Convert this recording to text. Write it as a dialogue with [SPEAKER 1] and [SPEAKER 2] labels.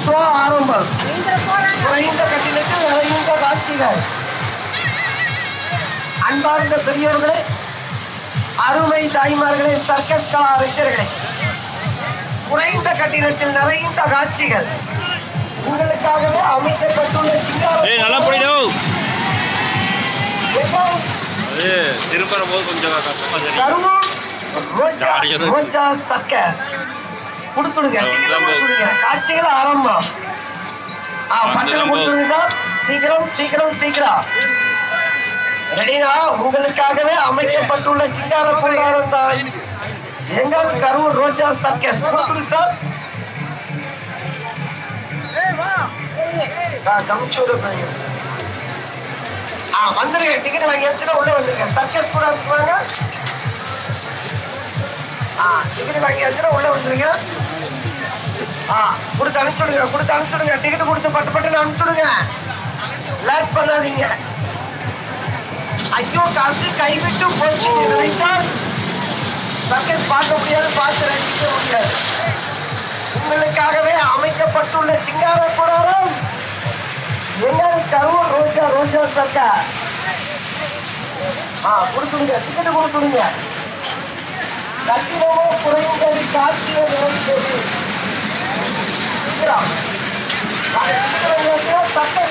[SPEAKER 1] Show ஆரம்பம். குறைந்த கட்டிடத்தில் நிறைந்த காட்சிகள். அன்பார்ந்த பெரியோர்களே, அருமை தாய்மார்களே, சர்க்கஸ் கலா ரசிகர்களே, குறைந்த கட்டிடத்தில் நிறைந்த காட்சிகள் உங்களுக்காகவே அமைக்கப்பட்டுள்ள
[SPEAKER 2] திரும்புற போது கொஞ்சம் கஷ்டமா
[SPEAKER 1] கொடுத்துடுங்க. காட்சிகள் ஆரம்பம். பட்டம் கொடுத்துடுங்க சார். சீக்கிரம் சீக்கிரம் சீக்கிரம். ரெடினா? உங்களுக்காகவே அமைக்கப்பட்டுள்ள சிங்கார கூடாரம் தான் எங்கள் கரூர் ரோஜா சர்க்கஸ். கொடுத்துடுங்க சார். வந்துருங்க. டிக்கெட் வாங்கி வச்சுன்னா உள்ள வந்துருங்க. சர்க்கஸ் கூட வாங்க. டிக்கெட் வாங்கி வச்சுன்னா உள்ள வந்துருங்க. கொடுத்து அனுப்பிச்சுடுங்க. கொடுத்து அனுப்பிச்சுடுங்க. டிக்கெட் கொடுத்து பட்டு பட்டுன்னு அனுப்பிச்சுடுங்க. லேட் பண்ணாதீங்க. ஐயோ, காசு கைவிட்டு போச்சு நினைத்தால் சர்க்கஸ் பார்க்க முடியாது, பார்த்து ரசிக்க முடியாது. உங்களுக்காகவே அமைக்கப்பட்டுள்ள சிங்கார கூடாரம் எங்கள் கரூர் ரோஜா ரோஜா சர்க்கஸ். கொடுத்துடுங்க. டிக்கெட் கொடுத்துடுங்க. கட்டிடமோ குறைந்தது, காட்சியோ நிறைந்தது. சர்க்கஸ்